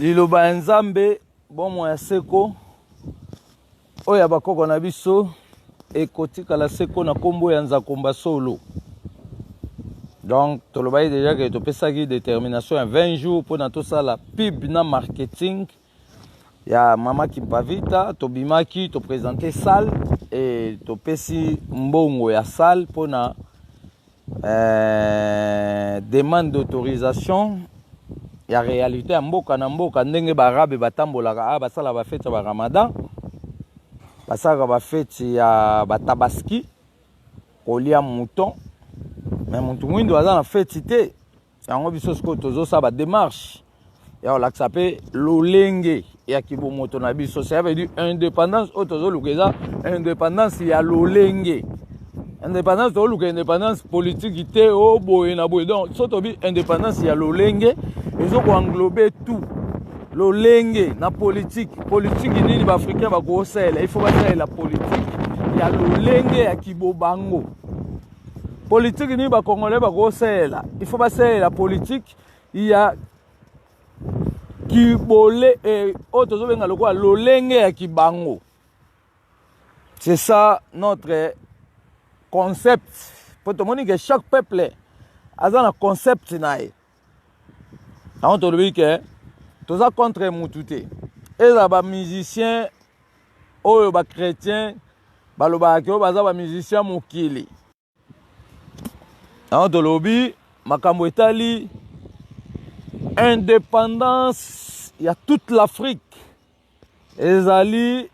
liloba ya Nzambe bomo ya seko oyo bakoko na biso ekotikala seko na kombo ya Nzakomba solo. Donc toloba déjà que topesaki détermination ya 20 jours pour na tosala pub na marketing ya mama Kimpavita, tobimaki to présenter salle et topesi mbongo ya salle pour na demande d'autorisation ya réalité ya mboka na mboka ndenge barabe batambolaka basala ba fête ba Ramadan, basala ba fête ya batabaski kolia mouton. Mais mon tout monde aza na fête te yango biso siko tozosa ba démarche ya olakisa pe lolenge ya kibomoto na biso, ça veut dire indépendance otozo lukeza indépendance ya lolenge. Indépendance to luka indépendance politique te o boye na boye, donc soto bi indépendance ya lolenge ezoko englober tout lolenge na politique nini ba africain ba ko sela, il faut ba la politique ya lolenge ya kibobango. Politique ni ba congolais ba ko sela, il faut ba la politique ya kibole et otozo benga lokwa lolenge ya kibango. C'est ça notre concept. Pour te montrer que chaque peuple a un concept nae. On te dit que tous à contre mutute. Et là ba musicien ou ba chrétien ba loba ke ba musicien mokili. On te lobby makambo etali indépendance, il y a toute l'Afrique. Ezali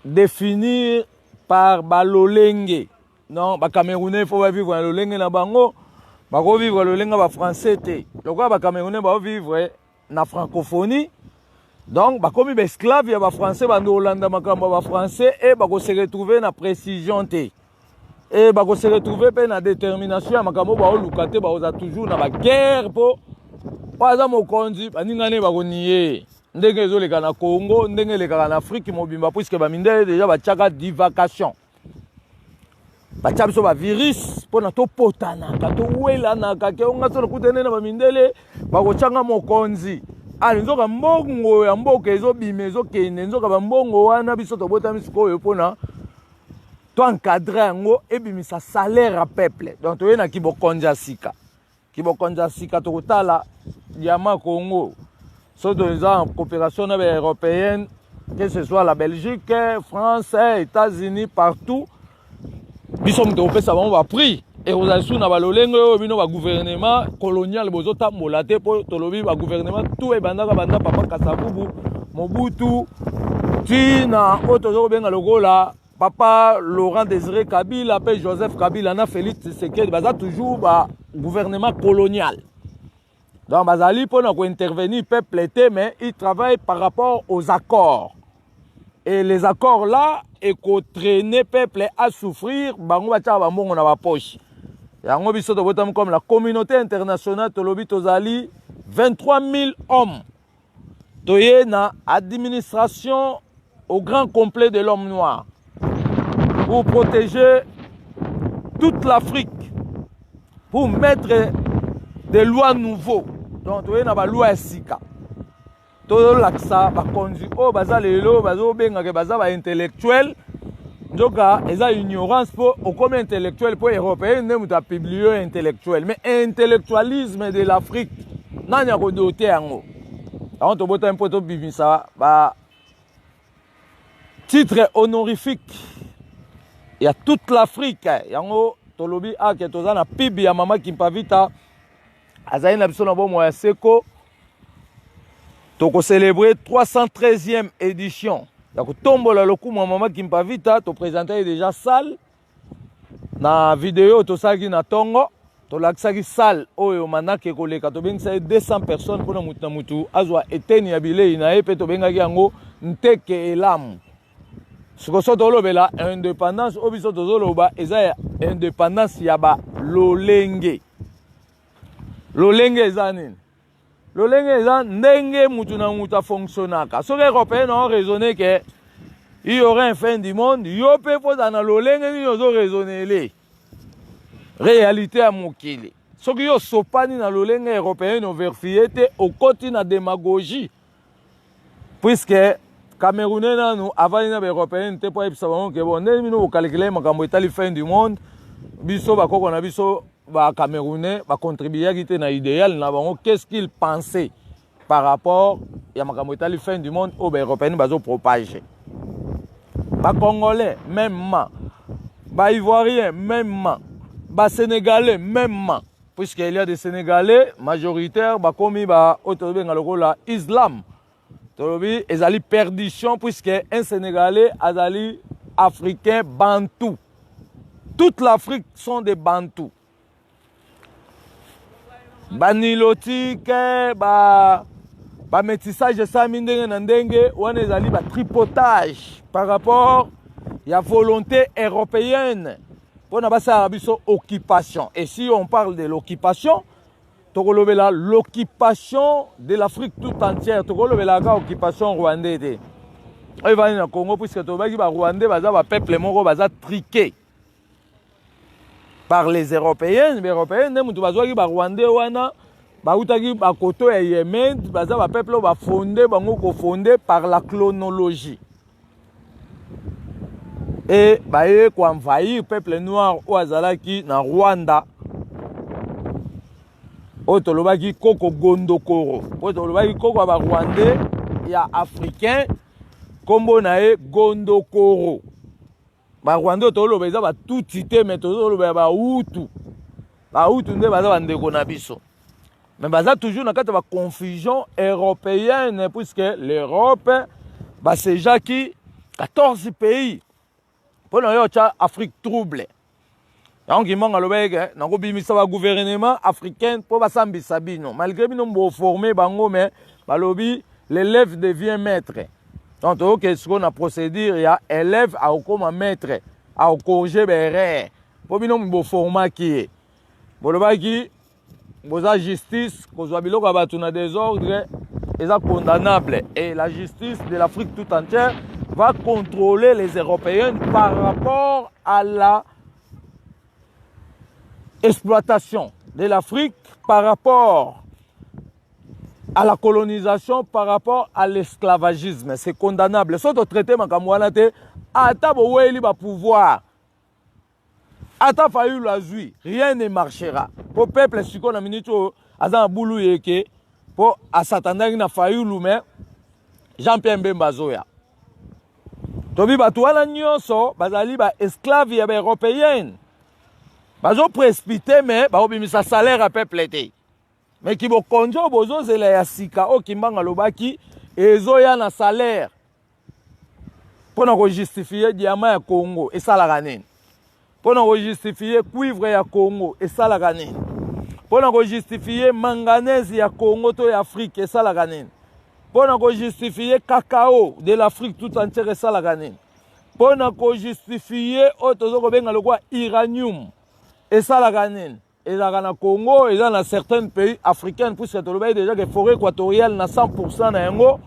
définir par balolenge. Non, ba Camerounais il faut vivre le lolenge na bango, ba ko vivre le lolenge ba français te. Lokwa ba Camerounais ba vivre na francophonie. Donc ba komi ba esclave ya ba français ba ndolanda makambo ba français et ba ko se retrouver na précision te. Et ba ko se retrouver pe na détermination ya makambo ba olukate ba oza toujours na ba guerre po paza mokonzi baningane ba ko nier. Ndenge ezoleka na Congo, ndenge eleka na Afrique mobimba puisque ba mindele déjà ba tchaka divagation. Bacha biso ba virus pona to potana ka to wela na ka ke onga so kutene na ba mindele ba ko changa mokonzi ali nzoka mbongo ya mboka ezo bimezo kende nzoka ba mbongo wana biso to bota misiko yo pona to encadrer ngo ebimisa salaire à peuple. Donc to yena kibokonja sika to kotala diama Congo so dans en coopération avec européenne, que ce soit la Belgique, France, États-Unis, partout. Nous sommes au pays va pris et vous avez sous na balolenge bino ba gouvernement colonial bozota molate pour tolobi ba gouvernement tout et banda papa Kasavubu Mobutu tina otozo benga logola papa Laurent Désiré Kabila pe Joseph Kabila na Félix Tshisekedi baza toujours ba gouvernement colonial. Donc bazali pour nous intervenir peuple mais ils travaillent par rapport aux accords. Et les accords là et qu'on traîner peuple à souffrir, bango bacha ba mbongo na ba poche. Yango biso to botam comme la communauté internationale tolobi tozali 23 000 hommes. Toye na administration au grand complet de l'homme noir pour protéger toute l'Afrique, pour mettre des lois nouveaux. Donc toye na ba loi sika. Todo laksa ba konzi o baza lelo bazo benga ke baza ba intellectuel ndoka eza ignorance po o comme intellectuel po européen ne muta publier intellectuel mais intellectualisme de l'Afrique nanya ko doter yango on to bota un poto bimisa ba titre honorifique il y a toute l'Afrique yango tolobi a ke toza na pib ya mama Kimpavita azali na biso na bomo ya seko. Toko célébrer 313e édition. Donc tombola le coup mama Kimpavita to présenter déjà salle na vidéo to sagi na tongo to laksagi salle oyo manake koleka to bengisa 200 personnes pour na mutu azwa eteni ya bilei na epe to bengaki yango nteke elamu. Siko soto lobela indépendance obiso to zoloba eza indépendance ya ba lolenge. Lolenge eza nini? Lolenge eza ndenge mutu na mutu fonctionnaka. So les Européens ont raisonné que il y aurait un fin du monde, yo pe poza na lolenge ni yo raisonner les réalité à mokili. So que yo sopani na lolenge européen no verfiete au côté na démagogie puisque Camerounais nous avant les Européens n'étaient pas que bon nous calculer makambo etali fin du monde biso ba koko na biso ba Camerounais ba contribuer à na idéal na bango qu'est-ce qu'ils pensaient par rapport ya makambo etali fin du monde au Européens bazo propager ba Congolais même ba Ivoiriens même ba Sénégalais même puisqu'il y a des Sénégalais majoritaires ba komi ba autobe ngalokola islam tolobi ezali perdition puisque un Sénégalais azali africain bantou. Toute l'Afrique sont des bantous. Banilotique, ba métissage ça mindenge nandenge, on ezali ba tripotage par rapport à la volonté européenne. Pour na basa biso occupation. Et si on parle de l'occupation, l'occupation de l'Afrique tout entière, l'occupation rwandaise. Il va au Congo puisque les Rwandais sont un peuple triqué par les Européens. Les Européens, les Rwandais, les Yémen, un peuple fondé par la chronologie. Et ils ont envahi le peuple noir au Azalaki dans Rwanda. Otolobaki koko gondokoro. Otolobaki koko ba Rwandais ya africain kombo nae gondokoro. Ba Rwandais otolobeza ba tutite mais tolobeza ba hutu. Ba hutu nde baza bandeko na biso. Mais baza toujours na kati ba confusion européenne puisque l'Europe ba c'est jaki 14 pays. Pour nous Afrique trouble. Donc, il manque le gouvernement africain pour basambisa bino. Malgré que nous formé bango mais l'élève devient maître. Donc, ce qu'on a procédure, il y a élève à comme maître, à corriger les pour nous former qui est. Pour le qui, la justice, qu'on soit biloko abatuna désordre, est condamnable. Et la justice de l'Afrique tout entière va contrôler les Européens par rapport à la exploitation de l'Afrique par rapport à la colonisation, par rapport à l'esclavagisme. C'est condamnable. Si on traite Makamouanate, ata boeli ba pouvoir, ata faillu la zui, rien ne marchera. Pour le peuple, si on a minute, azan boulou yeke, pour asatandang na faillu lume, Jean-Pierre Mbemba Zoya. Tobi batouana nyonso, bazali ba esclave ya ba européenne. Bazo précipité mais ba obimisa salaire à peuple été. Mais qui bo konjo bozo zela ya sika o kimbanga lobaki ezoya na salaire. Pona ko justifier diamant ya Congo et ça la gagne. Pona ko justifier cuivre ya Congo et ça la gagne. Pona ko justifier manganèse ya Congo to ya Afrique et ça la gagne. Pona ko justifier cacao de l'Afrique tout entière et ça la gagne. Pona ko justifier otozo ko benga lokwa uranium. Et ça la gagne. Et là, dans le Congo, et dans certains pays africains, puisque tu le déjà que la forêt équatoriale n'a 100% dans le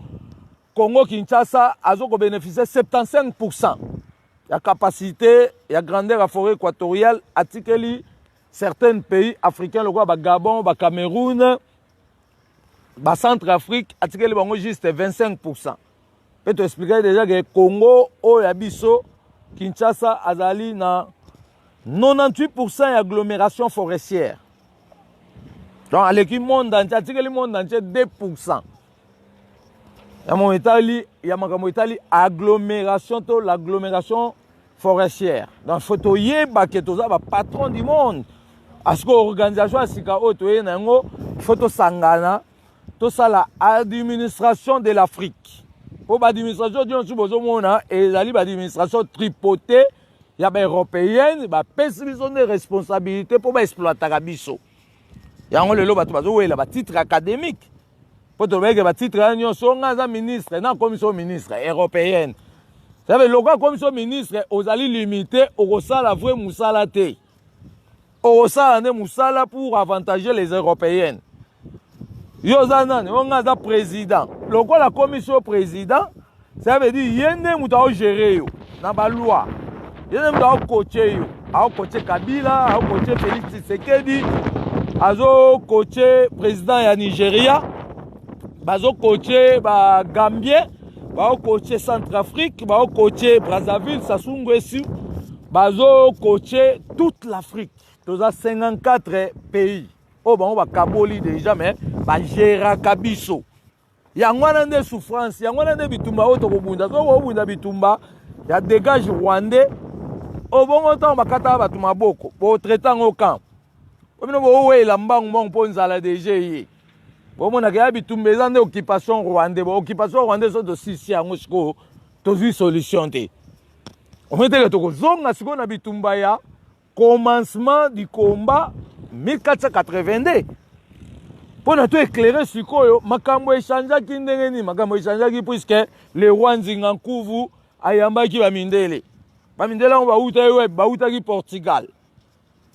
Congo, Kinshasa, a bénéficié de 75%. Il y a capacité, il y a grandeur de la forêt équatoriale, à certains pays africains, le Gabon, le Cameroun, le Centrafrique, à juste 25%. Je te expliquer déjà que le Congo, au Yabiso, Kinshasa, Azali, na 98% d'agglomération forestière. Donc, à l'équipe monde entier, le monde entier, 2%. Il y a agglomération, l'agglomération forestière. Donc, il faut que tu sois patron du monde. Parce que l'organisation, il faut que sangana, tout ça, l'administration de l'Afrique. Pour l'administration, et l'administration tripotée, il y a des Européens, qui ont des responsabilités pour exploiter la biso. Il y a un titre académique. Pour trouver un titre ministre, non commission ministre européenne. Vous savez, le commission ministre, vous allez limiter au la vraie moussalate. Au la moussala pour avantager les Européens. Yozanan, on a un président. Le la commission président, ça veut dire qu'il y a un gérer dans la loi. Il y a un coaché, Kabila, un coaché Félix Tshisekedi, un coaché président de Nigeria, un coaché Gambien, bao coacher Centrafrique, bao coacher Brazzaville, Sassou Nguesso, bazo coacher toute l'Afrique. Tous 54 pays. Oh bon, on va kaboli déjà, mais ba gérer kabiso. Yangwana nde souffrance, yangwana nde bitumba oto kobunda, so kobunda bitumba, ya dégage rwandais. Oh bon, autant bakata batuma boko, bo traitant au camp. Comme nous voyons la mbangu mon ponza la DG. Bon, on a gagné bitumba ezande occupation rwandais, occupation rwandais so de sisi yango siko, tozi solution te. On met que to zonga siko na bitumba ya commencement du combat 1482. Pour nous éclairer sur quoi, makambo échangea qui ndengeni, makambo échangea qui puisque le Rwandinga Nkuvu ayamba ki bamindele. Bamindele on va outa ki Portugal.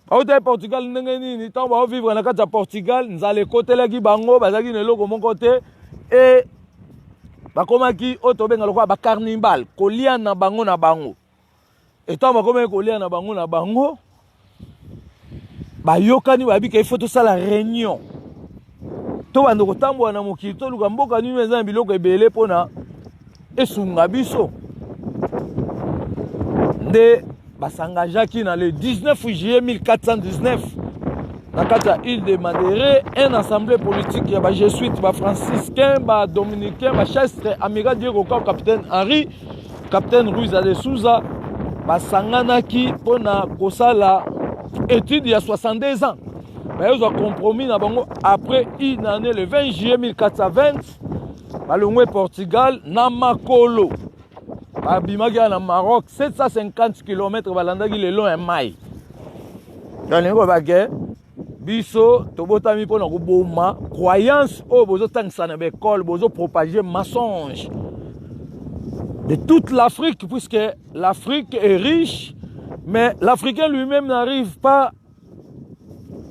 Ba outa Portugal ndengeni ni temps ba vivre na kata Portugal, nzale côté la ki bango bazaki ne loko mon côté et ba komaki otobenga lokwa ba carnival, kolia na bango na bango. Et tant ba komaki kolia na bango bayokani babika il faut tout ça la réunion to bando kotambo na mokili to luka mboka nini eza biloko ebele pona esunga biso nde basangajaki na le 19 juillet 1419 na kati ya île de Madère un assemblée politique ya ba jésuite ba franciscain ba dominicain ba chestre amiral Diego capitaine Henri capitaine Ruiz de Souza basanganaki pona kosala étude il y a 62 ans. Mais ils ont compromis après une année, le 20 juillet 1420, le Portugal, Namakolo, Abimagia na Maroc, 750 km, Balandagi le long et maï. Dans les Robagais, Bisso, Tobotami pour nous boma, croyance, oh, bozo tangsana bekol, bozo propager mensonge de toute l'Afrique, puisque l'Afrique est riche. Mais l'Africain lui-même n'arrive pas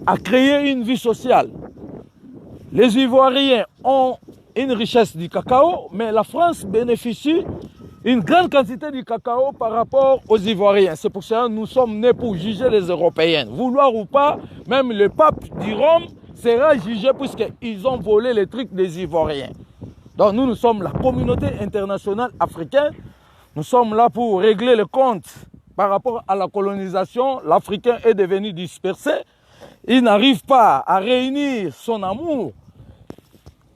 à créer une vie sociale. Les Ivoiriens ont une richesse du cacao, mais la France bénéficie une grande quantité du cacao par rapport aux Ivoiriens. C'est pour ça que nous sommes nés pour juger les Européens. Vouloir ou pas, même le pape du Rome sera jugé puisqu'ils ont volé les trucs des Ivoiriens. Donc nous sommes la communauté internationale africaine. Nous sommes là pour régler le compte. Par rapport à la colonisation, l'Africain est devenu dispersé. Il n'arrive pas à réunir son amour.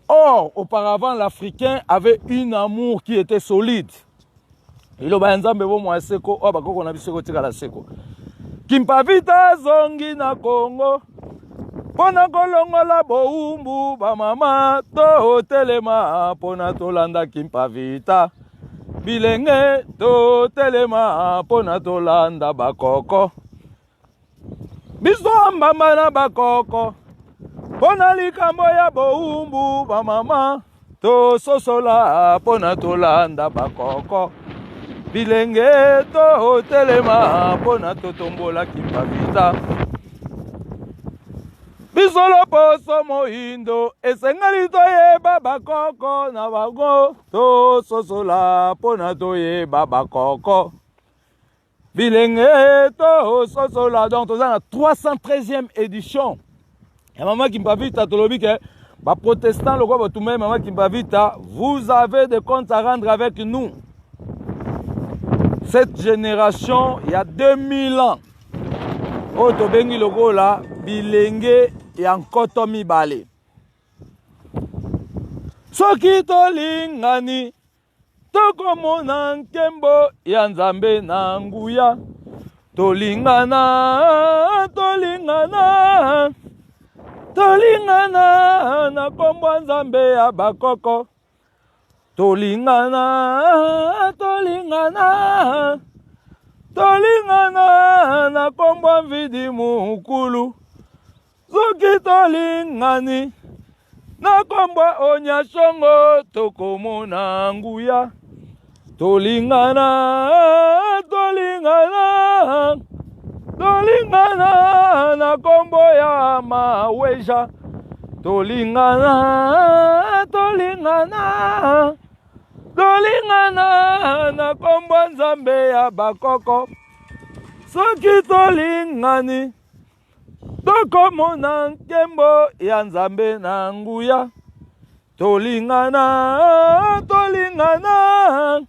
Or, auparavant, l'Africain avait un amour qui était solide. Kimpavita zongi na Congo, pona kolongola boumbu ba mama to telema pona tolanda kimpavita. Bilenge to telema pona tolanda bakoko. Biso mbamba na bakoko. Pona likambo ya boumbu ba mama to sosola pona tolanda bakoko. Bilenge to telema pona totombola kimpavita. Bisolo poso moindo esengali to yeba bakoko na bago to sosola pona to yeba bakoko. Bilenge to sosola. Donc on a la 313e édition. Et maman Kimpavita tolobi ke ba protestant le quoi tout même maman Kimpavita, vous avez des comptes à rendre avec nous. Cette génération il y a 2000 ans. O to bengi logo la bilenge ya nkoto mibale. Soki tolingani tokomona nkembo ya Nzambe na nguya. Tolingana tolingana tolingana na kombo Nzambe ya bakoko. Tolingana tolingana tolingana na kombo vidi mukulu. Soki tolingani na kombo onyashongo tokomona nguya. Tolingana tolingana tolingana na kombo ya maweja. Tolingana tolingana tolingana na kombo Nzambe ya bakoko. Soki tolingani tokomona nkembo ya Nzambe na nguya. tolingana tolingana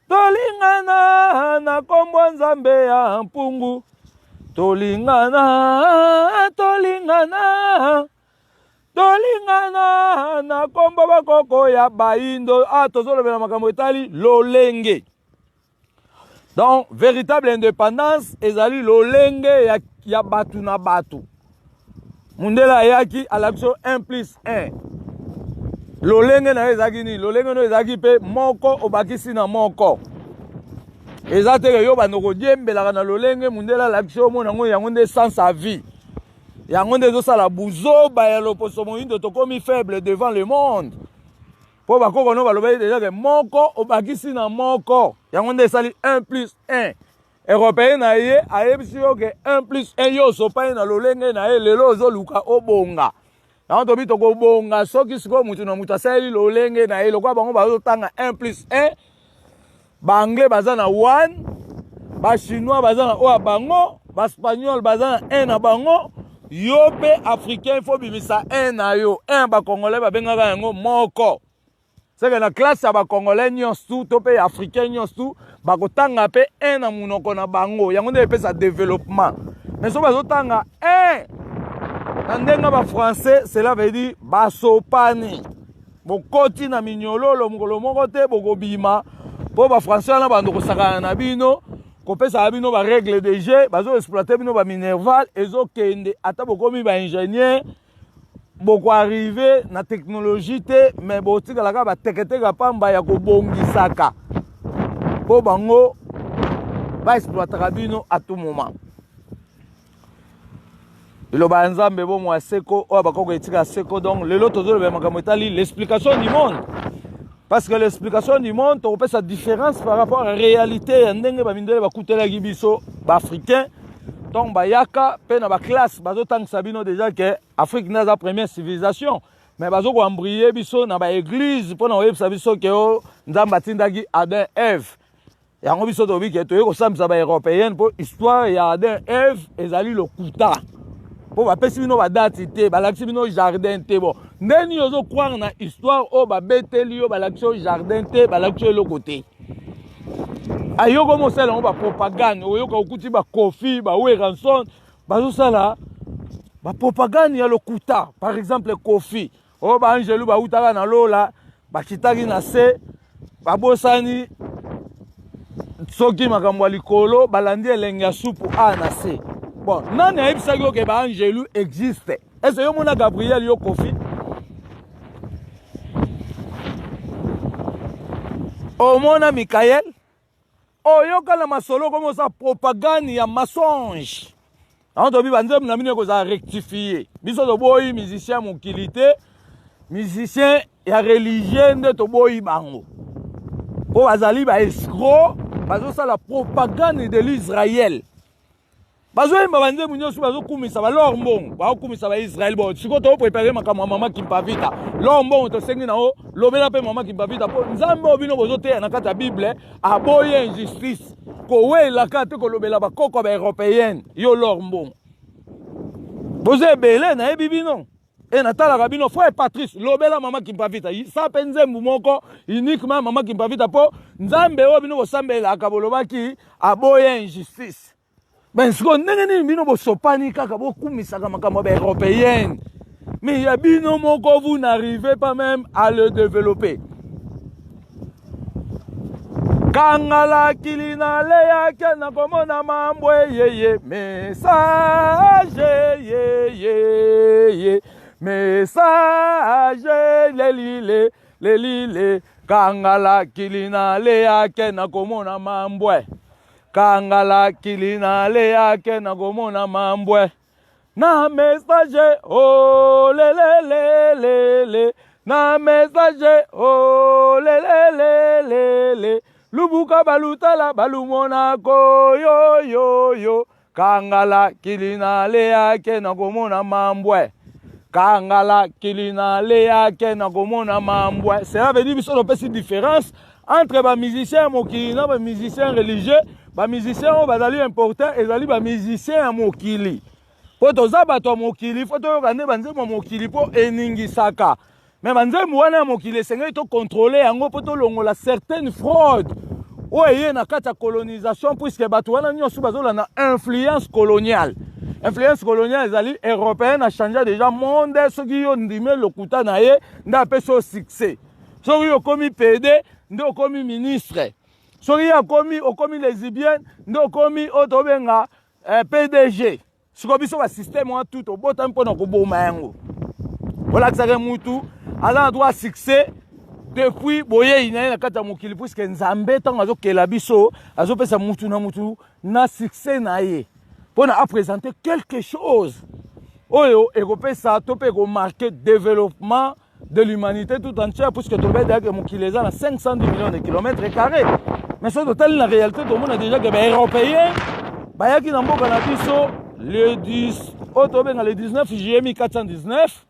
tolingana na kombo nzambe ya mpungu tolingana tolingana tolingana na kombo bakoko ya baindo tozolobela makambo etali lolenge. Donc véritable indépendance ezali lolenge ya batu na batu. Mundela yaki alakso 1+1. Lolenge na ezaki ni lolenge no ezaki pe moko obakisi na moko. Ezate yo bandoko diembelaka na lolenge mundela alakso mona ngo yango nde sans sa vie. Yango nde zosala buzoba ya loposo moyindo tokomi faible devant le monde. Po bakoko no baloba déjà que moko obakisi na moko. Yango nde sali 1+1. Européen na ye ayebisi yo ke 1+1 yo sopai na lolenge na ye lelo ozoluka obonga. Yango tobi tokobonga soki siko mutu na mutu asali lolenge na ye lokwa bango bazotanga 1+1. Ba anglais baza na 1, ba chinois baza na oya bango, ba espagnol baza na 1 na bango. Yo pe africain faut bimisa 1 na yo. 1 ba congolais ba bengaka yango moko. C'est que la classe ya ba congolais nyonso to pe africain nyonso ba kotanga pe 1 na munoko na bango. Yango nde pe sa développement. Mais so bazotanga 1 na ndenga ba français, cela veut dire basopani. Bokoti na minyololo mukolo moko te bokobima. Po ba français na bando kosakana na bino. Kopesa bino ba règle de jeu, bazo exploiter bino ba minerval, ezo kende ata bokomi ba ingénieur, boko arriver na technologie te, mais botika laka ba teketeka pamba ya kobongisaka. Po bango ba exploiter bino à tout moment. Le ba nzambe bo mwa seko o bakoko etika seko donc lelo tozo le makambo etali l'explication du monde. Parce que l'explication du monde, on peut sa différence par rapport à la réalité. Ndenge ba mindele ba kutela gibiso ba africain. Donc ba yaka pe na ba classe bazo tang sabino déjà que Afrique na sa première civilisation. Mais bazo ko embryer biso na ba église pour na oyebisa biso ke o nzamba tindaki Adam Ève. Yango biso to bi ke to ko samsa ba européenne pour histoire ya Adam Ève ezali lokuta. Po ba pesi bino ba date te ba laksi bino jardin te bon ndeni yozo croire na histoire o ba beteli yo ba laksi jardin te ba laksi lo côté ayoko mo sala ba propagande oyoka okuti ba Kofi ba Weranson bazo sala ba propagande ya lokuta. Par exemple Kofi o ba Angelu ba utaka na lola ba kitaki na se ba bosani soki makambo likolo balandi elenge ya supu a na se. Bon, non, il y a que Angelu existe. Est-ce que vous avez Gabriel yo Kofi? Au mona Michael? Oh, yo kala masolo comme ça propagande ya mensonge. On doit vivre dans une ko za rectifier. Biso to boyi musicien mokilité, musicien ya religieux de to boyi bango. Po azali ba escroc, bazo ça la propagande de l'Israël. Bazo yemba banze munyosu bazo kumisa ba lor mbongo ba kumisa ba Israël bo siko to préparer makamwa mama kimpavita lor mbongo to sengi na o lobela pe mama kimpavita po nzambe obino bozo te na kata Bible aboye injustice ko wela kate ko lobela ba koko ba européenne yo lor mbongo boze belé na ebibino e na tala kabino frère Patrice lobela mama kimpavita sa penze mumoko uniquement mama kimpavita po nzambe obino bosambela akabolobaki aboye injustice. Ben siko ndenge ni bino bosopani kaka bokumisaka makambo ba européenne. Mais ya bino moko vous n'arrivez pas même à le développer. Kangala kilina leya kena komona mambwe yeye message yeye message lelile kangala kilina leya kena komona mambwe. Kangala kilina leake na gomona mambwe na message oh le na message oh le lubuka balutala balumona ko yo kangala kilina leake na gomona mambwe kangala kilina leake na gomona mambwe. Cela veut dire que nous avons une différence entre les musiciens mokili et les musiciens religieux. Les musiciens sont importants et les musiciens mokili. Pour que les musiciens mokili, il faut que les musiciens mokili pour eningi saka. mais banzembo wana mokili esengeli tocontrôle yango mpo tolongola certaines fraudes oyo eye na kati ya colonisation puisque bato wana nyonso bazolanda influence coloniale. Influence coloniale ezali européenne a changé déjà monde soki yo ndime lokuta na ye nde apesi yo succès. Soki yo okomi PD nde okomi ministre. Soki okomi lesbienne nde okomi oyo tobenga PDG. Siko biso ba système wana tout obota mpona koboma yango. Olakisaka mutu aza na droit succès depuis boye ina na kati ya mokili puisque nzambe ntango azokela biso azopesa mutu na succès na ye mpona apresenter quelque chose oyo ekopesa to mpe ekomarke développement de l'humanité tout entière puisque tobedaka mokili eza na 510 millions de kilomètres carrés. Mais soki totali na réalité tomona déjà ke baeuropéen bayaki na mboka na biso le 19 juillet 1419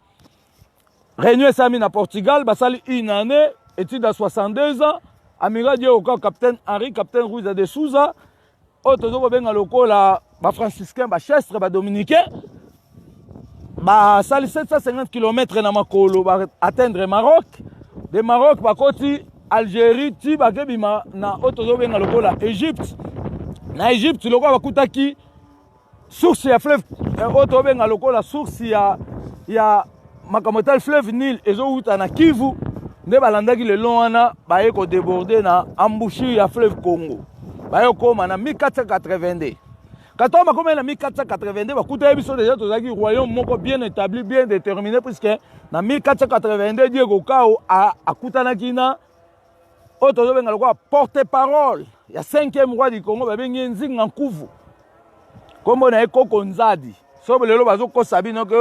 réunion esami na Portugal, basali une année, étude à 62 ans, amiral Dioka, capitaine Henri, capitaine Ruiz de Souza, auto benga loko la franciscain, chestre, dominicain, basali 750 km na makolo, atteindre Maroc, de Maroc, bakoti Algérie, ti bakebima na auto benga loko la Égypte, na Égypte loko bakutaki source ya fleuve, auto benga loko la source ya makamotal fleuve Nil ezouta na Kivu nde balandaki le long wana baye ko déborder na embouchure ya fleuve Congo baye koma na 1482 kato bakoma na 1482 bakuta biso déjà tozaki royaume moko bien établi bien déterminé puisque na 1482 Diego Kao akutanaki na oto zobenga lokwa porte-parole ya 5e roi du Congo babengi Nzinga Nkuvu kombo na Ekoko Nzadi sobo lelo bazokosa bino ke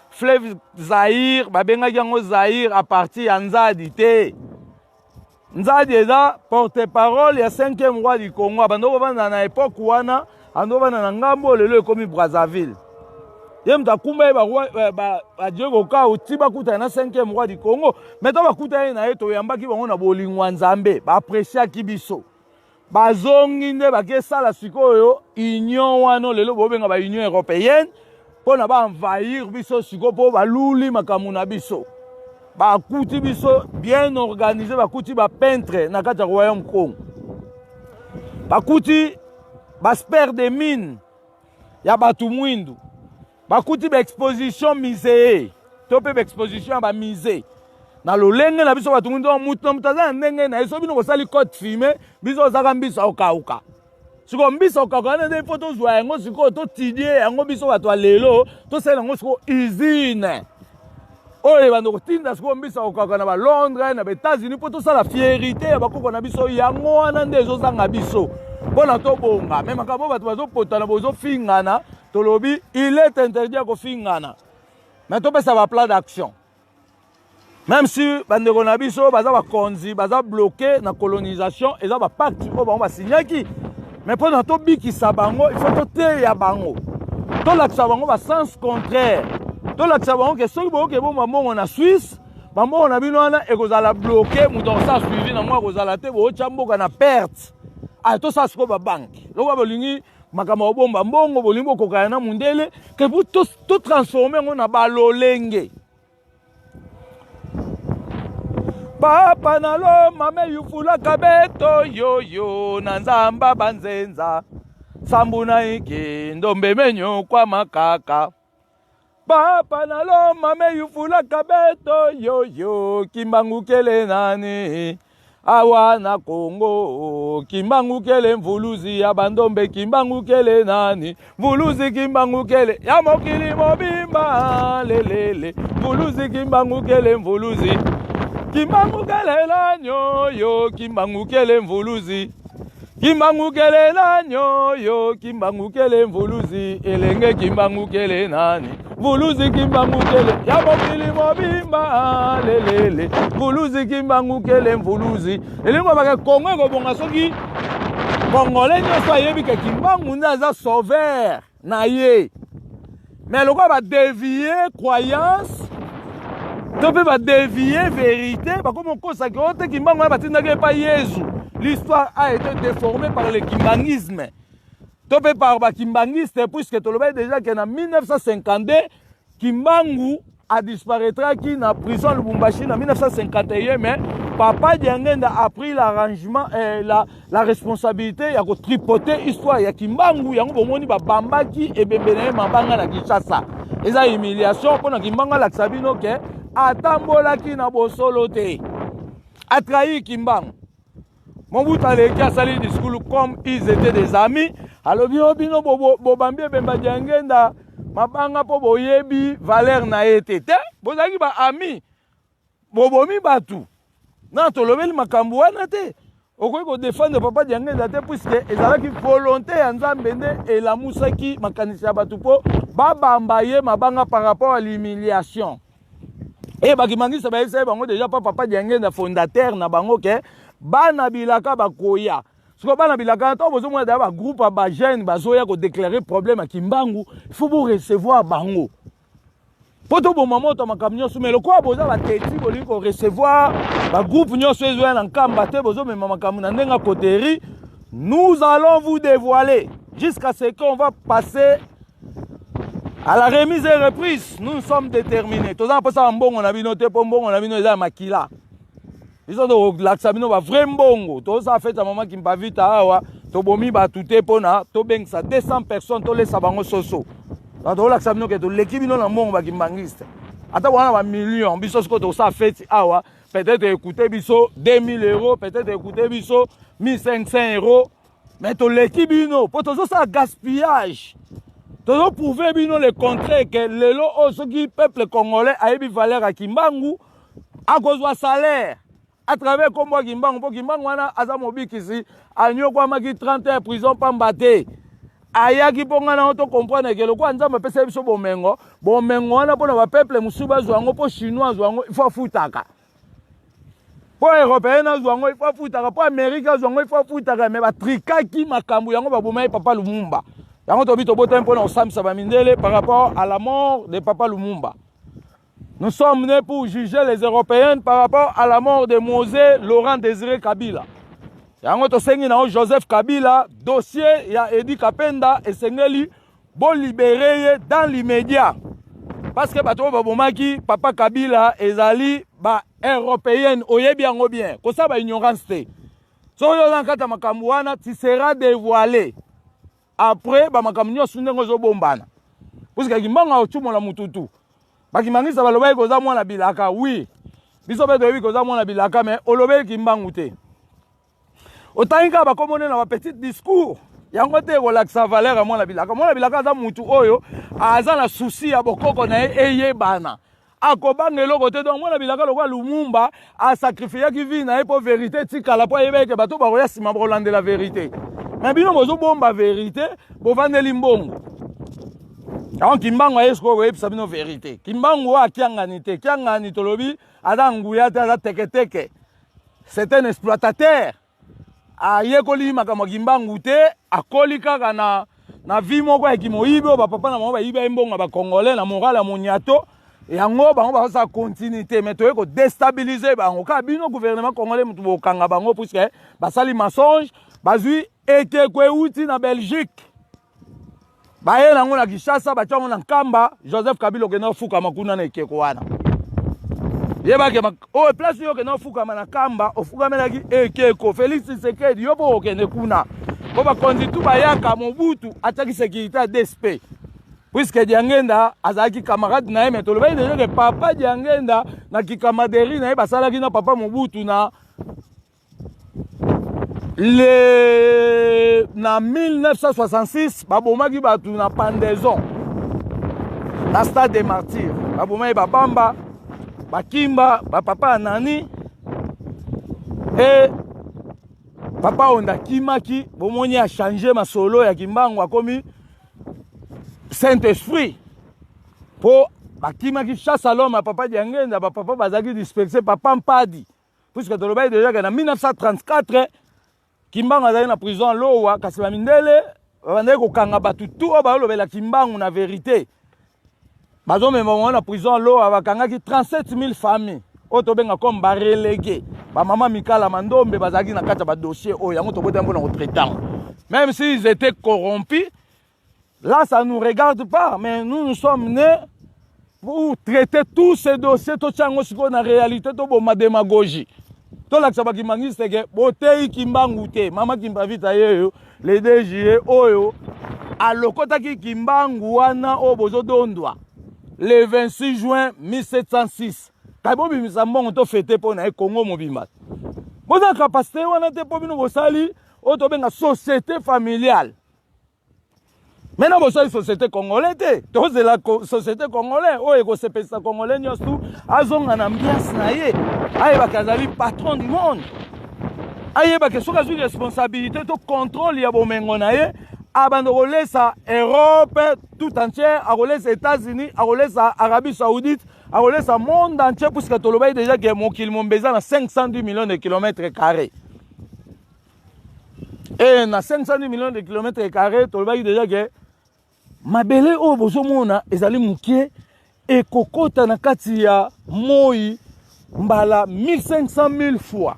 fleuve Zaïre, babengaki yango Zaïre à partir ya Nzadi te. Nzadi eza porte-parole ya 5e roi du Congo. Abandoko bana na époque wana, ando bana na ngambo lelo ekomi Brazzaville. Ye mta kumba ba Diego Kao tiba kuta na 5e roi du Congo, mais to bakuta na ye to yambaki bango na bolingwa Nzambe, ba apprécier kibiso. Bazongi nde bakesala sikoyo union wana lelo bobenga ba union européenne. Pour na ba envahir biso siko po baluli makamu na biso bakuti biso bien organisé bakuti ba peintre na kati ya royaume Congo bakuti ba sper de mine ya batu mwindu bakuti ba exposition musée to pe ba exposition ba musée na lolenge na biso batu mwindu mutu na mutaza ndenge na eso bino kosali code filmé biso zaka mbiso okauka siko mbiso okakana nde photo zwa yango siko to tidie yango biso bato alelo to sala yango siko usine oye bando kotinda siko mbiso okakana ba Londres na ba États-Unis po to sala fierté ya bakoko na biso yango wana nde zo zanga biso bona to bonga même makambo bato bazo potana bozo fingana to lobi il est interdit ko fingana mais to pesa ba plan d'action même si bandeko na biso baza ba konzi baza bloqué na colonisation eza ba pacte o ba signaki. Mais pour notre biki sabango, il faut que ya bango. Tout la sabango va sens contraire. Tout la sabango que ceux qui bon maman en Suisse, maman on a vu non et que la bloquer, nous dans ça suivi na moi que la te bo chambo kana perte. Ah tout ça c'est ba banque. Lo ba bolingi makama bomba mbongo bolimbo ko kana mundele que pour tout transformer on a ba lolenge. Papa na lo mame yufula kabeto yo na nzamba banzenza sambuna iki ndombe menyo kwa makaka. Papa na lo mame yufula kabeto yo kimbangu kele nani awa na Kongo kimbangu kele mvuluzi ya bandombe kimbangu kele nani mvuluzi kimbangu kele ya mokili mobimba lelele mvuluzi kimbangu kele mvuluzi kimbangu kele nanyo yo kimbangu kele mvuluzi kimbangu kele nanyo yo kimbangu kele mvuluzi elenge kimbangu kele nani mvuluzi kimbangu kele ya mokili mobimba lelele mvuluzi kimbangu kele mvuluzi elingo baka Kongo ekobonga soki Congolais nyonso ayebi ke kimbangu nde aza sauveur na ye mais loko ba dévier croyance to pe ba dévier vérité ba comme kosa ki ote kimbangu ba tindaki pa Yesu. L'histoire a été déformée par le kimbangisme. To pe par ba kimbangiste puisque to loba déjà que en 1952 kimbangu a disparaîtra qui na prison Lubumbashi en 1951, mais Papa Diangenda a pris l'arrangement et la responsabilité ya ko tripoter histoire ya Kimbangu yango bomoni ba bambaki et bebene mabanga na Kinshasa. Eza humiliation pour na Kimbangu la Sabino ke atambola ki na bosolo te. A trahi Kimbangu. Mobutu aleki asali discours comme ils étaient des amis. Alors bino bobambi bemba Diangenda mabanga po boyebi valeur na été te. Bozaki ba ami. Bobomi batu. Non, tu as makambo wana te. Okoki ko défendre Papa Diangenda te puisque ezalaki volonté ya Nzambe et la musaki makanisi ya batu po babamba ye mabanga par rapport à l'humiliation. Et bakimangisa ba esa bango déjà Papa Diangenda fondateur na bango ke bana bilaka bakoya. Siko bana bilaka to bozo mona da ba groupe ba jeune bazoya ko déclarer problème à Kimbangu, il faut vous recevoir bango. Poto bon maman to makamnyo so mais le quoi boza ba teti boli ko recevoir ba groupe nyoso ezoya na nkamba te bozo mais makamu na ndenga koteri, nous allons vous dévoiler jusqu'à ce qu'on va passer à la remise et reprise. Nous sommes déterminés. Tout ça passa mbongo na bino te po mbongo na bino eza makila. Ils ont de l'accès bino ba vrai mbongo. Tout ça fait à maman qui m'a vite awa to bomi ba touté pona to beng sa 200 personnes to les sabango soso. Donc là, l'équipe non la monde qui mangiste. Attends, on a un million. Biso ce que ça fait awa. Peut-être écouter biso 2000 euros, peut-être écouter biso 1500 euros. Mais to l'équipe non, pour tout ça gaspillage. Tout prouver bino le contraire que le lot ceux qui peuple congolais a eu valeur à Kimbangu à cause de salaire. À travers comme Kimbangu, pour Kimbangu wana azamobi kisi agno kwa maki 30 ans prison pambaté. Ayaki ponga na to comprendre que le quoi nzamba pesa biso bomengo wana pona ba peuple musuba zwango po chinois zwango il faut futaka po européen zwango il faut futaka po américain zwango il faut futaka mais ba trikaki makambu yango ba bomai Papa Lumumba yango to bito botem pona osamisa ba mindele par rapport à la mort de Papa Lumumba. Nous sommes nés pour juger les Européens par rapport à la mort de Mosé Laurent Désiré Kabila. Yango to sengi na Joseph Kabila, dossier ya Edi Kapenda et sengeli bon libéré dans l'immédiat. Parce que bato babomaki Papa Kabila ezali ba européenne oyebi yango bien. Ko sa ba ignorance te. So yo lankata makambu wana tu seras dévoilé. Après ba makambu nyoso ndengo zo bombana. Parce que Kimbangu otumo la mututu. Ba kimangisa baloba ko za mwana bilaka oui. Biso beto yebi ko za mwana bilaka mais olobe Kimbangu te. Autant que ba komone na ba petit discours yango te ko laksa valeur à mwana bilaka za mutu oyo aza na souci ya bokoko na eyebana akobangelo kote donc mwana bilaka lokwa Lumumba a sacrifié ki vie na pour vérité tikala po yebeke bato ba koya sima Roland de la vérité mais bino bozo bomba vérité bo vandeli mbongo donc Kimbangu esko web sabino vérité Kimbangu akiangani te kiangani tolobi ada nguya te ada teketeke c'est un exploitateur. Aye koli makambo Kimbangu te akoli kaka na vie moko ya kimoyibi ba papa na mama ba yiba mbonga ba congolais na moral ya monyato yango bango ba sa continuité mais to ko déstabiliser bango ka bino gouvernement congolais mutu bokanga bango puisque basali mensonge bazui ete ko euti na Belgique baye nango na Kinshasa ba tongo na nkamba Joseph Kabila ke na fuka makuna na ekeko wana yeba ke o place yo ke na fuka na kamba ofuka melaki ekeko Félix Tshisekedi yo bo ke ne kuna bo ba konzi tu bayaka Mobutu ataki sécurité DSP puisque Diangenda azaki camarade na mais to le baye déjà que Papa Diangenda na ki camaraderie na basalaki na Papa Mobutu na 1966 babomaki batu na pendaison na stade des martyrs babomaki babamba bakimba papa nani et papa onda kimaki bomoni a changé masolo ya Kimbangu akomi Saint-Esprit po bakimaki chasse à l'homme Papa Diangenda papa bazaki dispersé papa mpadi puisque to lobai déjà que en 1934 Kimbangu azali na prison lowa kasi bamindele bandeki kokanga batu tout ba lobela Kimbangu na vérité. Bazo même na prison lo abakangaki 37 000 familles oto benga comme ba relégué ba maman Mikala Mandombe bazaki na kata ba dossier o yango to bote mbona traitant même s'ils étaient corrompus là ça nous regarde pas mais nous sommes nés pour traiter tous ces dossiers, tout ça, on a réalité, tout ma démagogie. Tout là que ça va qui manque, c'est que beauté qui m'angouté, maman qui m'a vite ailleurs, les DG, oyo, à l'okota qui m'angouana au bozo d'ondwa, le 26 juin 1706. Kabo bimisa mbongo to fêté pour na Congo mobimba. Bon la capacité on a été pour nous bosali, o to benga société familiale. Maintenant, vous savez, la société congolaise, c'est la société congolaise, où est-ce que c'est congolais, nous tous, ils ont une ambiance, ils sont les patrons du monde. Ils ont une responsabilité de contrôle, ils ont une abandonner l'Europe tout entière, les États-Unis, l'Arabie Saoudite, le monde entier, parce que tout le monde déjà que mon besoin à 510 millions de kilomètres carrés. Et dans 510 millions de kilomètres carrés, tout le monde déjà que mabele o bozomona ezali mukie et kokota na kati ya moi mbala 1500 000 fois.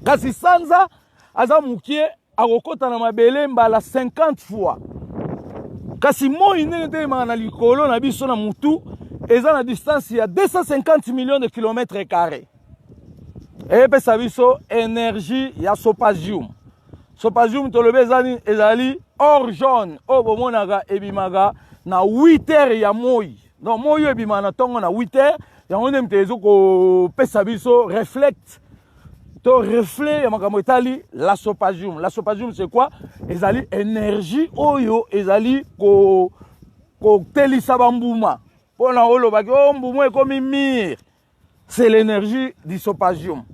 Kasi sanza aza mukie akokota na mabele mbala 50 fois. Kasi moi nete na likolo na biso na mutu eza na distance ya 250 millions de kilomètres carrés. Et pe sa biso énergie ya Sopazium. Sopazium tolobe ezali or jaune, o bomonaka ebimaga na 8 heures ya moi. Donc moi ebima na tongo na 8 heures, yango nde mtezo ko pesa biso reflect. To reflet ya makambo etali la Sopazium. La Sopazium c'est quoi? Ezali énergie oyo ezali ko telisa bambuma. Pona oloba ko mbuma ekomi mire. C'est l'énergie du Sopazium.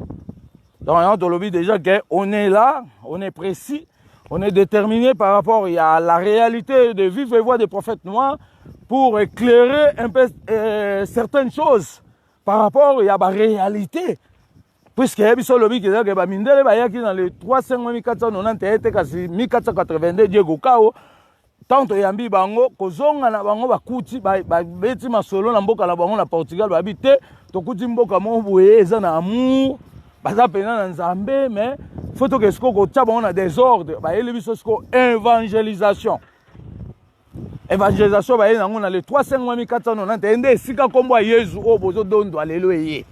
Donc on lobby déjà qu'on est là, on est précis. On est déterminé par rapport à la réalité de vivre et voir des prophètes noirs pour éclairer un peu certaines choses par rapport à la réalité. Puisque il y a des gens qui disent que dans les 3,491 1482 Diego Kao, tant que yambi bango kozonga na bango bakuti beti masolo na mboka na bango na Portugal babité to kuti mboka mo boye eza na amour baza pena na nzambe mais faut que ce qu'on tient on a des ordres bah il biso ce évangélisation bah il on a les 3,490 ende sika kombo Yesu o bozo dondo alelo eye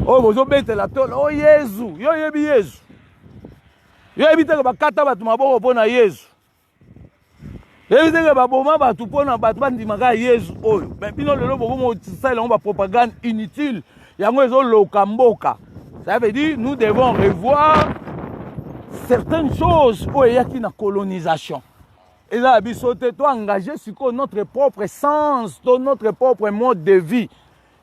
o bozo betela to o Yesu yo yebi Yesu yo yebi te ba kata batu maboko pona Yesu yebi te ba boma batu pona batu bandimaka Yesu oyo mais bino lelo boko mo tsala on ba propagande inutile yango ezo loka mboka. Ça veut dire nous devons revoir certaines choses où il y a une colonisation. Et là, il faut engager sur notre propre sens, notre propre mode de vie.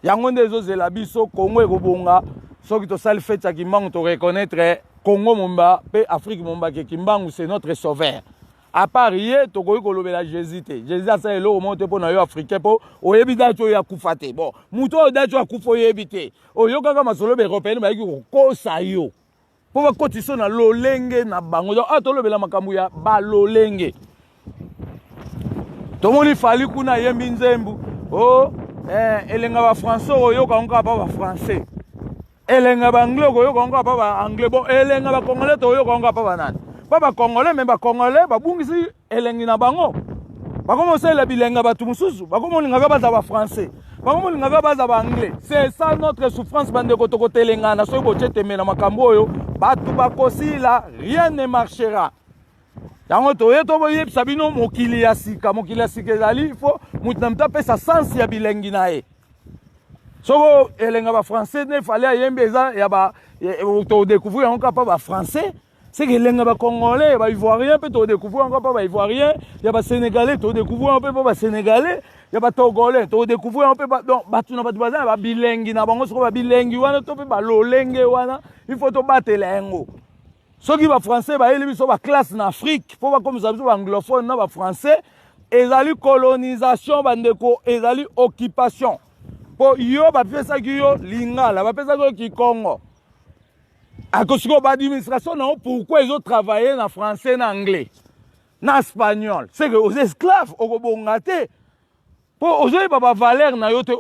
Il y a des choses qui sont Congo et Robonga, ceux qui ont fait ça qui manquent de reconnaître Congo Mumba et Afrique Mumba qui manquent, c'est notre sauveur. À part hier, tu as la Jésus. Jésus a fait l'eau pour les Africains pour éviter de kufate. Bon, muto dacho akufo yebite. O yo kaka masolo be européen ba ki ko sayo. Pour ba kotiso na lolenge na bango. Ah to lobela makambu ya ba lolenge. To moni fali kuna yembi nzembu. Oh, elenga ba français oyo ka ba français. Elenga ba anglais oyo ka ba anglais. Bon, elenga ba congolais to oyo ka ba nani. Pas congolais mais congolais ba bungisi elengi na bango ba commencer la bilenga ba tumususu ba komo linga ba za français ba komo linga ba za anglais. C'est ça notre souffrance bande ko to telenga na so bo tete na makambo oyo batu ba kosila rien ne marchera. Yango to yeto bo yeb sabino mokili ya sika ezali il faut mutamta pesa sens ya bilengi na e so elenga ba français ne fallait yembeza ya ba to découvrir encore pas ba français. C'est que les Congolais, les Ivoiriens, peut découvrir encore pas les Ivoiriens, il y a des Sénégalais, tu découvrir un peu pas les Sénégalais, il y a des Togolais, tu découvrir un peu pas. Donc, tu n'as pas de base, il y a des bilingues, il y a des bilingues, il y a des bilingues, il faut te battre les langues. Ceux qui sont français, ils sont en classe en Afrique, il faut pas comme ça, ils sont anglophones, ils sont français, ils ont eu colonisation, ils ont eu occupation. Pour eux, ils ont fait ça qui est lingala, ils ont fait ça qui est Congo. À cause de l'administration, pourquoi ils ont travaillé en français, en anglais, en espagnol? C'est que aux esclaves, aux bongate, pour aux autres valeur,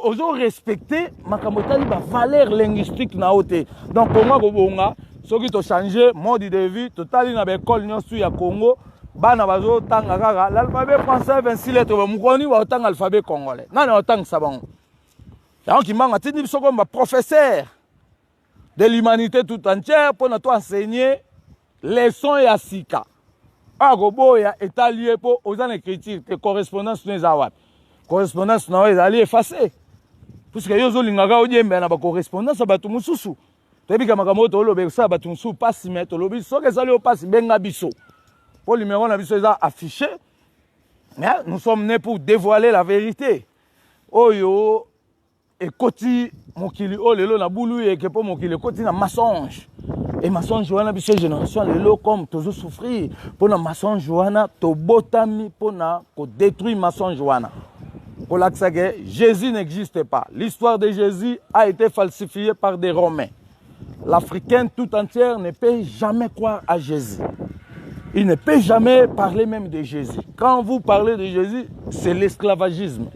aux autres respecter, ma valeur linguistique na ote. Donc pour moi, bonga, ceux qui ont changé mode de vie, total dans l'école à Congo, bana bazo tanga kaka l'alphabet français 26 lettres ba mukoni ba tanga alphabet congolais nana otanga sabango donc imanga tindi biso comme professeur de l'humanité tout entière pour nous enseigner leçon ya sika agoboya étalier pour aux en écriture que correspondance nous a correspondance na ezali effacé puisque yozo lingaka odiembe na ba correspondance ba tumususu tebika makambo to lobe ça ba tumusu passe mettre lobi soke ezali o passe benga biso pour numéro na biso eza affiché mais nous sommes nés pour dévoiler la vérité oyo ekoti mokili o lelo na bulu eke po mokili ekoti na mensonge et mensonge wana biso génération lelo comme toujours souffrir pour na mensonge wana to botami pour na ko détruire mensonge wana ko laksage Jésus n'existe pas. L'histoire de Jésus a été falsifiée par des Romains. L'Africain tout entière ne peut jamais croire à Jésus. Il ne peut jamais parler même de Jésus. Quand vous parlez de Jésus, c'est l'esclavagisme.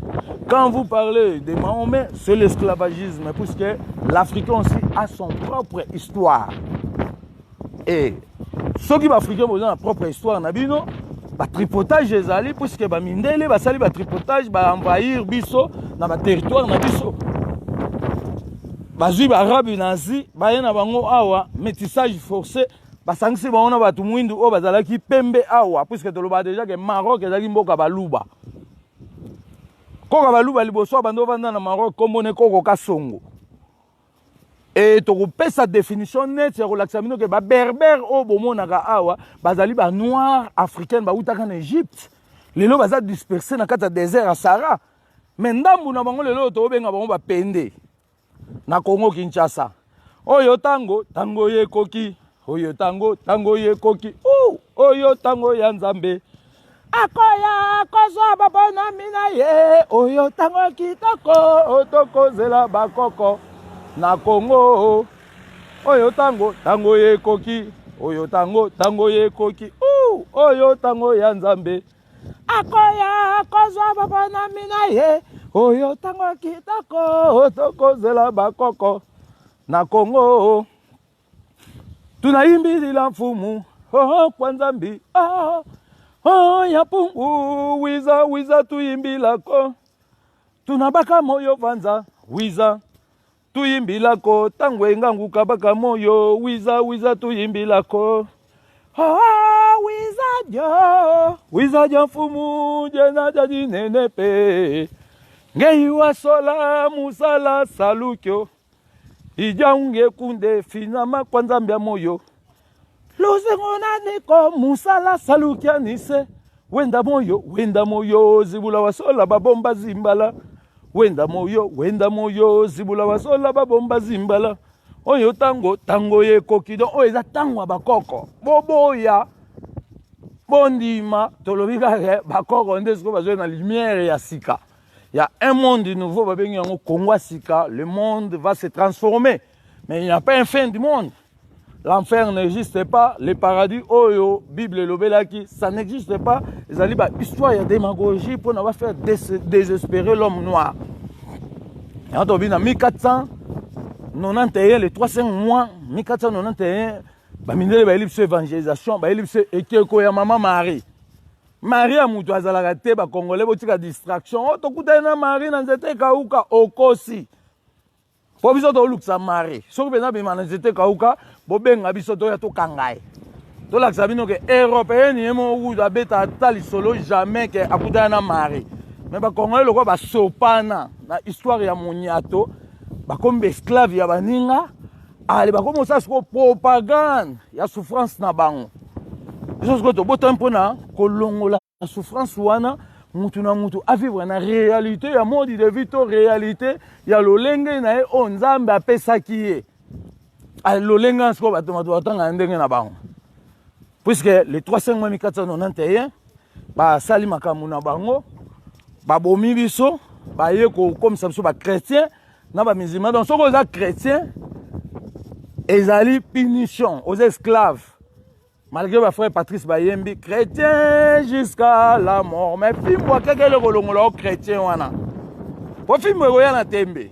Quand vous parlez de Mahomet, c'est l'esclavagisme, puisque l'Africain aussi a son propre histoire. Et ceux qui Africains ont leur propre histoire, nabino, ba tripotage ezali, puisque ba mindele, ba sali ba tripotage, ba envahir biso na ba territoire na biso. Ba zui ba arabe nazi, ba yena bango awa, métissage forcé. Basangisi baona batu mwindu o bazalaki pembe awa puisque toloba déjà que Maroc ezaki mboka baluba. Koka baluba liboso bando vanda na Maroc kombone koko kasongo. Et to pesa définition net ya relaxa mino ke ba berber o bomonaka awa bazali ba noir africain ba utaka en Égypte. Lelo baza dispersé na kata désert à Sahara. Mais ndambu na bango lelo to benga bango ba pende. Na Congo Kinshasa. Oyo tango ye koki. Oyo tango ye koki. Oyo tango ya nzambe. Akoya kozwa babona mina ye. Oyo tango kitoko. Otoko zela bakoko. Na Congo. Oyo tango ye koki. Oyo tango ye koki. Oyo tango ya nzambe. Akoya kozwa babona mina ye. Oyo tango kitoko. Otoko zela bakoko. Na Congo. Tunaimbi la mfumu, kwa nzambi, ya pungu, wiza tuimbi lako. Tunabaka moyo vanza, wiza tuimbi lako. Tangwe nganguka baka moyo, wiza tuimbi lako. Wiza jo mfumu, jena jadi nenepe. Ngeiwa sola, musala salukyo. Ijaunge kunde finama kwa nzambia moyo. Luzengona niko musala salukia nise. Wenda moyo, zibula wasola babomba zimbala. Wenda moyo, zibula wasola babomba zimbala. Oyo tango ye kokido. Oyo tango bakoko. Boboya. Bondima. Tolobika bakoko ndesko bazwe na lumière ya sika. Il y a un monde nouveau, le monde va se transformer. Mais il n'y a pas un fin du monde. L'enfer n'existe pas, le paradis, oyo, Bible, l'obelaki, ça n'existe pas. Les alibas, histoire, il y a démagogie pour ne pas faire désespérer l'homme noir. Et on a 1491, les 3-5 mois, 1491, il y a eu évangélisation, il y a eu maman Marie. Marie amutu azalaka te ba congolais botika distraction to kutana Marie na nzete kauka okosi po biso to luksa Marie soki pena bima na nzete kauka bobenga biso to ya to kangai to laksa bino ke européen yemo uda beta tali solo jamais ke akutana na Marie mais ba congolais lokwa ba sopana na histoire ya moniato ba comme esclave ya baninga ale ba comme ça ko propagande ya souffrance na bango. Je suis la souffrance wana mutu na mutu a vivre na réalité ya mode de vie to réalité ya lolenge na e onzambe apesaki ye a lolenga sko batanga ndenge na bango puisque les 3-5 mois 1491 ba sali makamu na bango ba bomi biso ba ye ko comme ça biso ba chrétien na ba musulman donc soko za chrétien ezali punition aux esclaves. Malgré ma frère Patrice Bayembi, chrétien jusqu'à la mort. Mais film moi quelque le kolongola chrétien wana. Po film roya na tembe.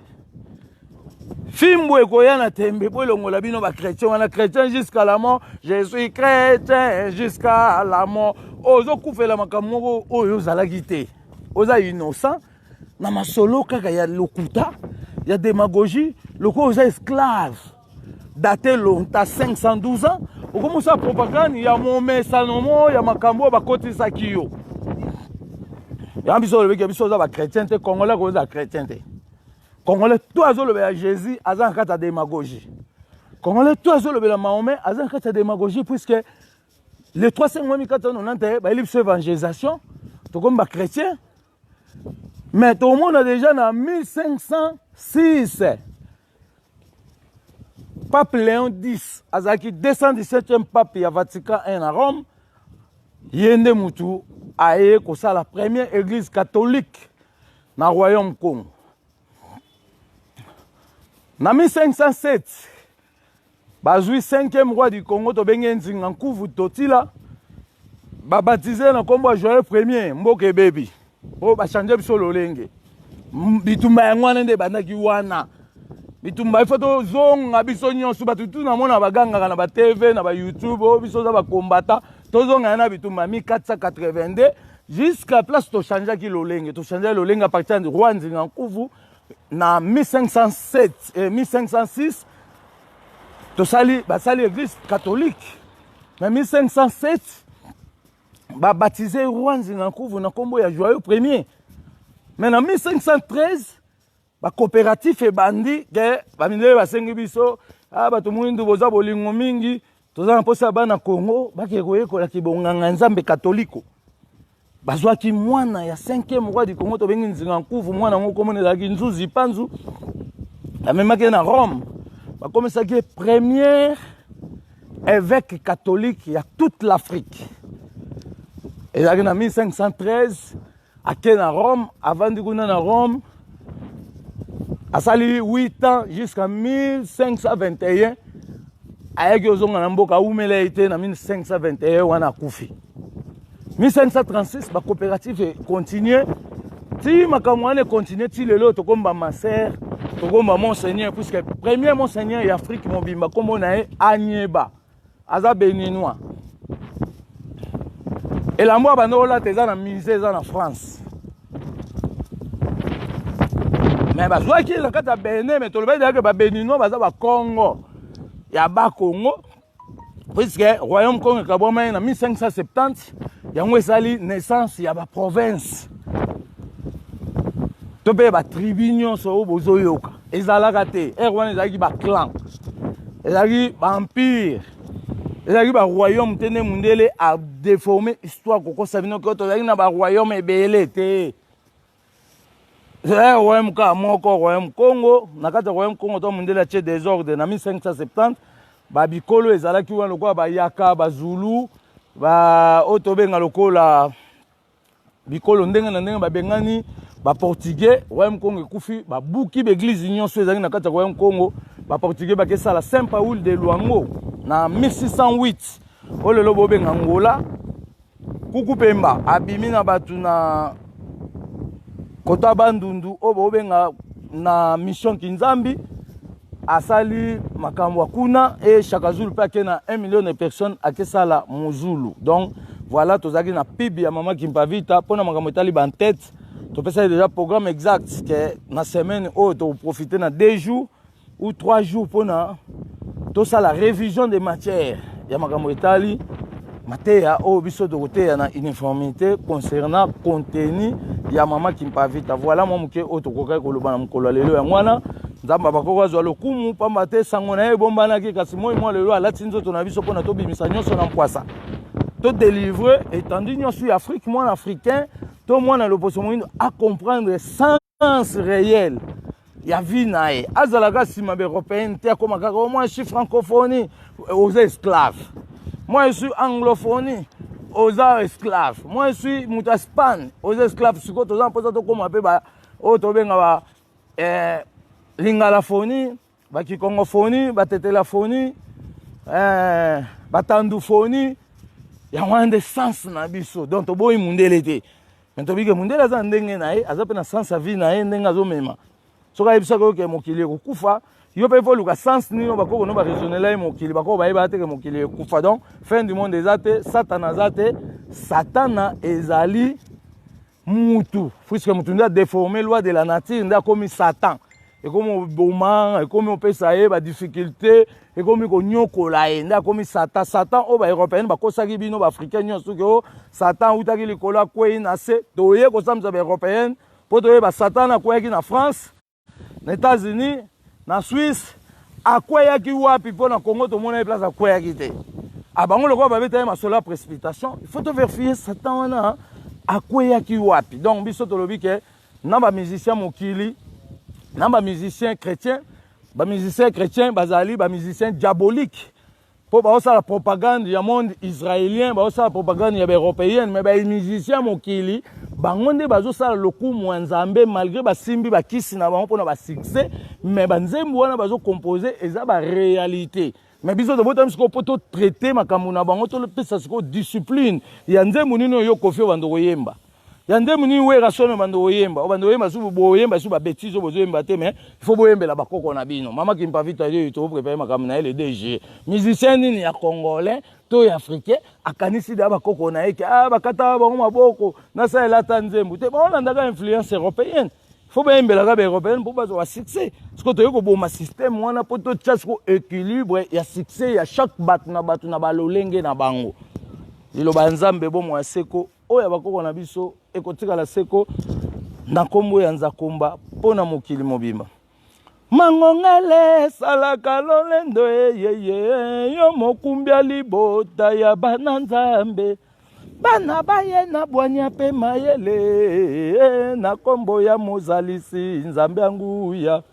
Fimbo ekoya na tembe po longola bino ba chrétien wana chrétien jusqu'à la mort, je suis chrétien jusqu'à la mort. Ozo kufela makamoko oyo zalaki te. Oza innocent na masolo kaka ya lokuta, ya démagogie, loko oza esclave. Daté longtemps 512 ans, okomusa propagande ya momesa nomo ya makambo bakotisa kiyo. Ya biso le beke biso za ba chrétien te congolais ko za chrétien te. Congolais toi zo le be Jésus azan kata démagogie. Congolais toi zo le be Mahomet azan kata démagogie puisque les 350 ba il évangélisation to comme ba chrétien. Mais tout le monde a déjà en 1506 Pape Léon X azaki 217e pape ya Vatican 1 à Rome. Yende mutu aye kosa la première église catholique na royaume Congo. Na 1507 bazui 5e roi du Congo to bengi Nzinga Nkuvu Totila ba baptisé na kombo Joël Premier mboke baby. O ba changer biso lolenge. Bitumba yangwana nde bandaki wana. Bitumba ifoto zonga biso nyonso batutu na mona baganga na ba TV na ba YouTube o biso za ba combattant tozonga na bitumba 1482 jusqu'à place to changer ki lolenge to changer lolenge à partir de roi Nzinga Nkuvu na 1507 et 1506 to sali église catholique. Na 1507 ba baptisé roi Nzinga Nkuvu na kombo ya Joyeux Premier. Mais en 1513 ba coopératif et bandi que ba mindele basengi biso bato mwindu boza bolingo mingi toza na posa bana Congo bakeko kola kibonganga nzambe katoliko bazwaki mwana ya 5e roi du Congo to bengi Nzinga Nkuvu mwana ngo komone la Nzuzi Panzu amemaki na Rome ba komesaki premier évêque catholique ya toute l'Afrique. Et en 1513 à Rome avant de venir à Rome a sali 8 ans jusqu'à 1521 ayaki ozonga na mboka umela ite na 1521 wana kufi 1536 ba coopérative continue ti makamwane continue ti lelo to komba maser to komba monseigneur puisque premier monseigneur ya Afrique mobimba kombo na e Anyeba aza béninois et la moi bando la teza na musée za na France. Mais ba zwa ki la kata Bénin mais to le ba que ba béninois baza ba Congo ya ba Congo puisque royaume Congo ka boma na 1570 yango esali naissance ya ba province to be ba tribu nyonso bozo yoka ezalaka te wana ezalaki ba clan ezalaki ba empire ezalaki ba royaume tene mundele a déformé histoire koko sabino ko to ezalaki na ba royaume ebele te. C'est royaume ka moko royaume Congo na kata royaume Congo to mundele a désordre na 1570 ba bikolo ezalaki wana lokola ba Yaka ba Zulu ba otobenga lokola bikolo ndenge na ndenge ba bengani ba portugais royaume Congo ekufi ba buki ba église nyonso ezalaki na kata royaume Congo ba portugais ba kesala Saint Paul de Luango na 1608 olelo bobenga Angola kuku pemba abimi na batu na kota bandundu obobenga na mission Kinzambi asali makambo akuna et chaque jour pe na 1 million de personnes akesala muzulu. Donc voilà tozaki na pibi ya mama Kimpavita pona makambo etali ba en tête to pesa déjà programme exact que na semaine o to profiter na 2 jours ou 3 jours pona to ça la révision des matières ya makambo etali mateya o biso de côté na uniformité concernant contenu ya mama Kimpavita. Voilà mon muke o to kokai ko lobana mukolo lelo ya ngwana nzamba bakoko zwa lokumu pamba te sango na e bombana ki kasi moi lelo alati nzoto na biso pona to bimisa nyonso na mkwasa to délivrer étendu nyonso ya Afrique moi africain to moi na loposo moindo à comprendre sens réel ya vie nae azalaka sima be européenne te comme kaka moi je suis francophonie aux esclaves, moi je suis anglophonie aux esclaves, moi je suis mutaspan aux esclaves siko to za posa to koma pe ba o to benga ba lingalaphonie ba kikongophonie ba tetelaphonie ba tanduphonie ya wande sens na biso donc to boyi mundele te mais to bige mundele za ndenge na ye aza pe na sens sa vie na ye ndenge azo mema soka yebisa ko ke mokili ko kufa yo pe faut luka sens nino bakoko no ba raisonner mokili bakoko ba yeba te ke mokili kufa donc fin du monde ezate satana zate satana ezali mutu puisque mutu nda déformer loi de la nature nda komi satan et comme boma et comme on peut ça ba difficulté et comme ko nyokola nda komi satan o ba européen ba kosaki bino ba africain nyonso ko satan utaki likola kwei na se toye ko samza ba européen po toye ba satan na kweki na France na États-Unis na Suisse akweyaki wapi po na Congo to mona place akweyaki te abango lokwa ba beta ma sola précipitation il faut te vérifier satan wana akweyaki wapi donc biso to lobi ke na ba musicien mokili na ba musicien chrétien bazali ba musicien diabolique po ba osala propagande ya monde israélien ba osala propagande ya ba européenne mais ba musicien mokili bango nde bazosala lokumu ya nzambe malgré basimbi bakisi na bango mpona basuccès mais banzembo wana bazocompose eza baréalité mais biso tobota msiko po totraite makambo na bango topesa siko discipline ya nzembo nini oyo kofi oyo bando koyemba ya nzembo nini wera sono bando koyemba su boyemba su babétise bozoyemba te mais il faut boyembela bakoko na bino mama kimpavita yo toprépare makambo na ye le DG musicien nini ya congolais to ya africain akanisi da bakoko na yeke bakata bango maboko nasala ta nzembo te baolandaka influence européenne faut boyembelaka ba européenne po bazwa succès siko toye koboma système wana po totia siko équilibre ya succès ya chaque bato na balolenge na bango liloba nzambe bomo ya seko oyo bakoko na biso ekotikala seko na nkombo ya nzakomba mpona mokili mobimba mangongele salaka lolendo eyeye yo mokumbia libota ya bana nzambe bana baye na bwanya pe mayele na nkombo ya mozalisi nzambe anguya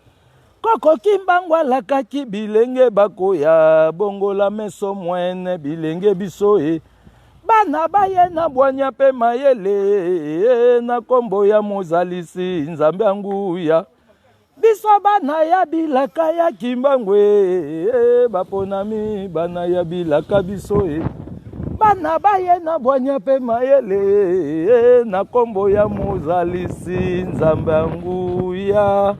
koko kimbango lakaki bilenge bakoya bongola meso mwene bilenge biso bana baye na bwanya pe mayele na nkombo ya mozalisi nzambe anguya biso bana ya bilaka ya kimbangwe baponami bana ya bilaka biso bana baye na bwanya pe mayele na nkombo ya mozalisi nzambe anguya